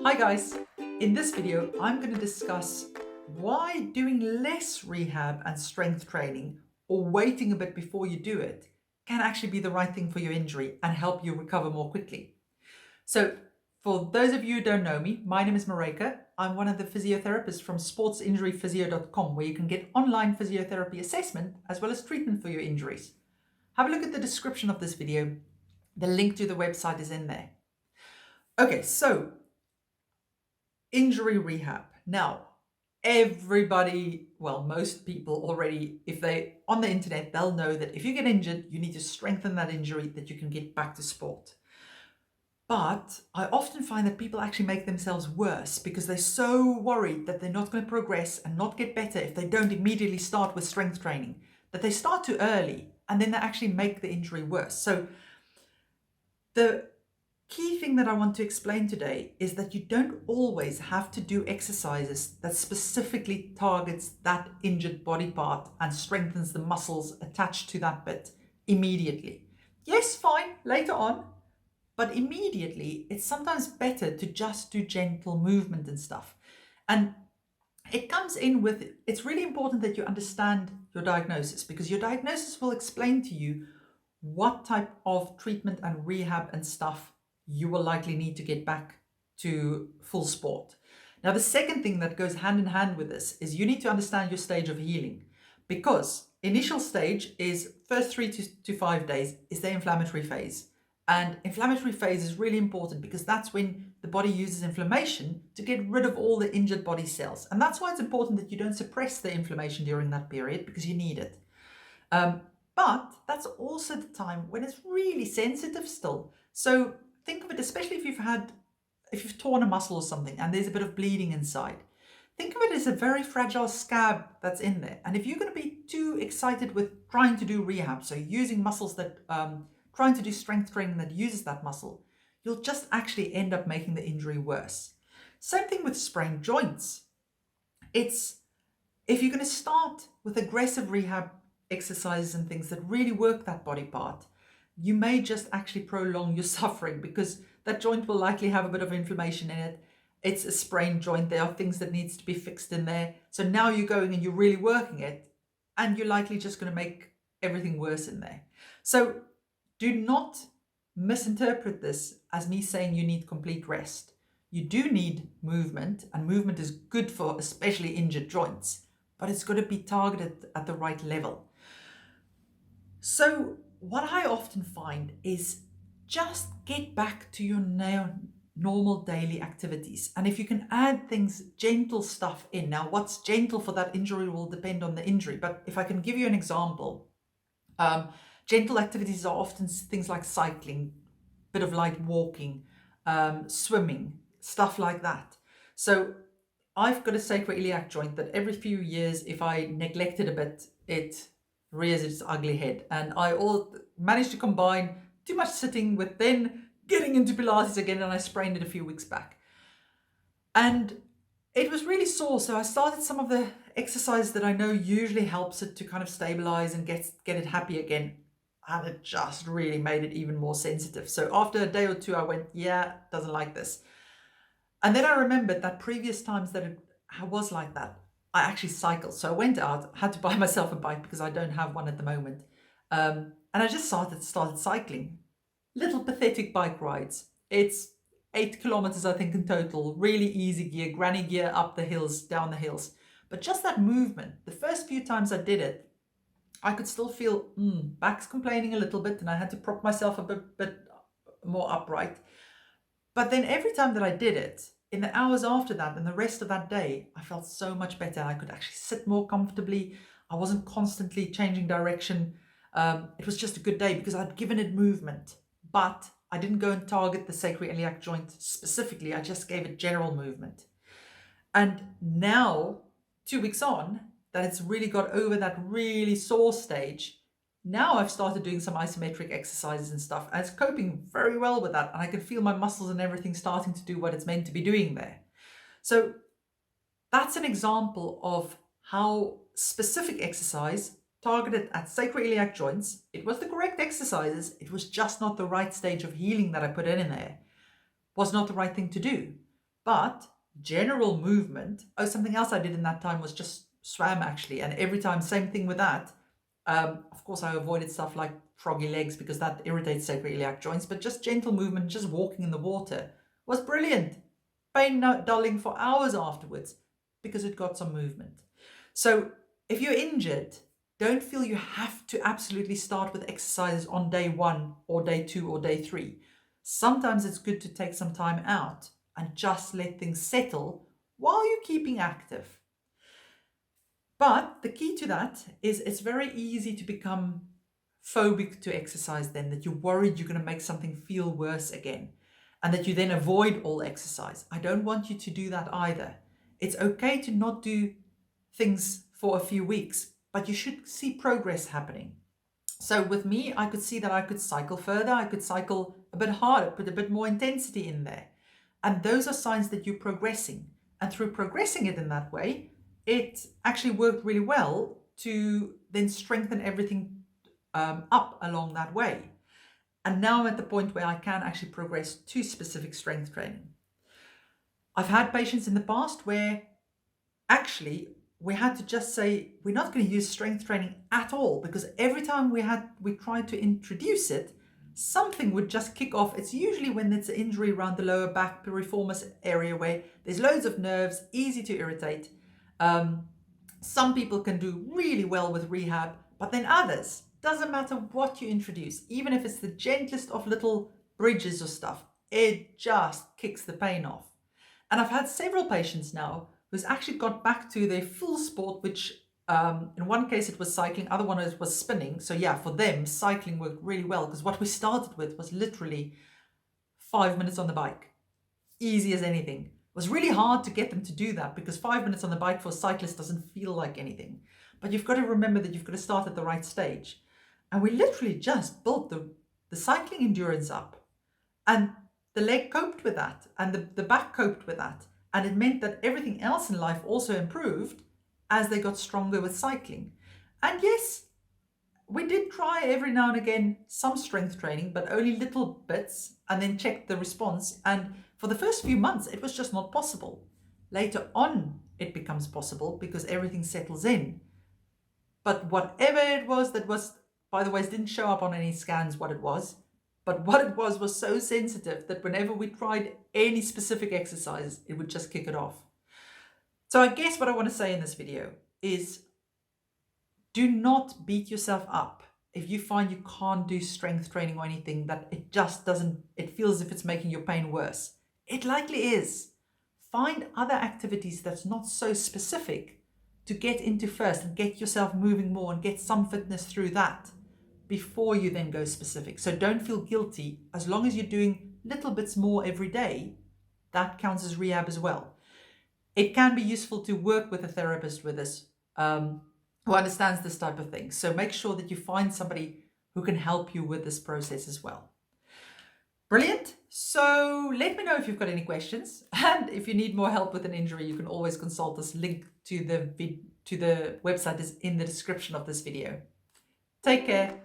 Hi guys, in this video I'm going to discuss why doing less rehab and strength training or waiting a bit before you do it can actually be the right thing for your injury and help you recover more quickly. So for those of you who don't know me, my name is Maryke. I'm one of the physiotherapists from sportsinjuryphysio.com where you can get online physiotherapy assessment as well as treatment for your injuries. Have a look at the description of this video. The link to the website is in there. Okay, so injury rehab. Now, everybody, well, most people already, if they on the internet, they'll know that if you get injured, you need to strengthen that injury that you can get back to sport. But I often find that people actually make themselves worse because they're so worried that they're not going to progress and not get better if they don't immediately start with strength training, that they start too early and then they actually make the injury worse. So the key thing that I want to explain today is that you don't always have to do exercises that specifically targets that injured body part and strengthens the muscles attached to that bit immediately. Yes, fine, later on, but immediately it's sometimes better to just do gentle movement and stuff. And it comes in with, it's really important that you understand your diagnosis because your diagnosis will explain to you what type of treatment and rehab and stuff you will likely need to get back to full sport. Now, the second thing that goes hand in hand with this is you need to understand your stage of healing because initial stage is first 3 to 5 days is the inflammatory phase. And inflammatory phase is really important because that's when the body uses inflammation to get rid of all the injured body cells. And that's why it's important that you don't suppress the inflammation during that period because you need it. But that's also the time when it's really sensitive still. So think of it, especially if you've torn a muscle or something and there's a bit of bleeding inside. Think of it as a very fragile scab that's in there. And if you're going to be too excited with trying to do rehab, so using muscles that, trying to do strength training that uses that muscle, you'll just actually end up making the injury worse. Same thing with sprained joints. If you're going to start with aggressive rehab exercises and things that really work that body part, you may just actually prolong your suffering because that joint will likely have a bit of inflammation in it. It's a sprained joint. There are things that needs to be fixed in there. So now you're going and you're really working it and you're likely just going to make everything worse in there. So do not misinterpret this as me saying you need complete rest. You do need movement, and movement is good for especially injured joints, but it's got to be targeted at the right level. So what I often find is just get back to your normal daily activities. And if you can add things, gentle stuff in. Now, what's gentle for that injury will depend on the injury. But if I can give you an example, gentle activities are often things like cycling, bit of light walking, swimming, stuff like that. So I've got a sacroiliac joint that every few years, if I neglect it a bit, it rears its ugly head. And I all managed to combine too much sitting with then getting into Pilates again, and I sprained it a few weeks back. And it was really sore, so I started some of the exercises that I know usually helps it to kind of stabilize and get it happy again. And it just really made it even more sensitive. So after a day or two, I went, yeah, doesn't like this. And then I remembered that previous times that it was like that, I actually cycled. So I went out, had to buy myself a bike because I don't have one at the moment. And I just started cycling. Little pathetic bike rides. It's 8 kilometers, I think, in total. Really easy gear, granny gear, up the hills, down the hills. But just that movement, the first few times I did it, I could still feel back's complaining a little bit and I had to prop myself a bit more upright. But then every time that I did it, in the hours after that and the rest of that day, I felt so much better. I could actually sit more comfortably. I wasn't constantly changing direction. It was just a good day because I'd given it movement, but I didn't go and target the sacroiliac joint specifically. I just gave it general movement. And now, 2 weeks on, that it's really got over that really sore stage, now I've started doing some isometric exercises and stuff, and it's coping very well with that. And I can feel my muscles and everything starting to do what it's meant to be doing there. So that's an example of how specific exercise targeted at sacroiliac joints, it was the correct exercises, it was just not the right stage of healing that I put in there, was not the right thing to do. But general movement, oh, something else I did in that time was just swam actually. And every time, same thing with that. Of course, I avoided stuff like froggy legs because that irritates sacroiliac joints, but just gentle movement, just walking in the water was brilliant. Pain dulling for hours afterwards because it got some movement. So if you're injured, don't feel you have to absolutely start with exercises on day 1 or day 2 or day 3. Sometimes it's good to take some time out and just let things settle while you're keeping active. But the key to that is it's very easy to become phobic to exercise then, that you're worried you're going to make something feel worse again, and that you then avoid all exercise. I don't want you to do that either. It's okay to not do things for a few weeks, but you should see progress happening. So with me, I could see that I could cycle further, I could cycle a bit harder, put a bit more intensity in there. And those are signs that you're progressing. And through progressing it in that way, it actually worked really well to then strengthen everything up along that way. And now I'm at the point where I can actually progress to specific strength training. I've had patients in the past where actually we had to just say, we're not going to use strength training at all, because every time we tried to introduce it, something would just kick off. It's usually when it's an injury around the lower back piriformis area where there's loads of nerves, easy to irritate. Some people can do really well with rehab, but then others, doesn't matter what you introduce, even if it's the gentlest of little bridges or stuff, it just kicks the pain off. And I've had several patients now who's actually got back to their full sport, which in one case it was cycling, other one it was spinning. So yeah, for them, cycling worked really well, because what we started with was literally 5 minutes on the bike. Easy as anything. It was really hard to get them to do that, because 5 minutes on the bike for a cyclist doesn't feel like anything. But you've got to remember that you've got to start at the right stage. And we literally just built the cycling endurance up. And the leg coped with that, and the back coped with that. And it meant that everything else in life also improved as they got stronger with cycling. And yes, we did try every now and again some strength training, but only little bits, and then checked the response. And for the first few months, it was just not possible. Later on, it becomes possible because everything settles in. But whatever it was that was, by the way, it didn't show up on any scans what it was. But what it was so sensitive that whenever we tried any specific exercise, it would just kick it off. So I guess what I want to say in this video is, do not beat yourself up if you find you can't do strength training or anything, that it just doesn't, it feels as if it's making your pain worse. It likely is. Find other activities that's not so specific to get into first and get yourself moving more and get some fitness through that before you then go specific. So don't feel guilty. As long as you're doing little bits more every day, that counts as rehab as well. It can be useful to work with a therapist with this, who understands this type of thing. So make sure that you find somebody who can help you with this process as well. Brilliant. So let me know if you've got any questions. And if you need more help with an injury, you can always consult us. Link to the website is in the description of this video. Take care.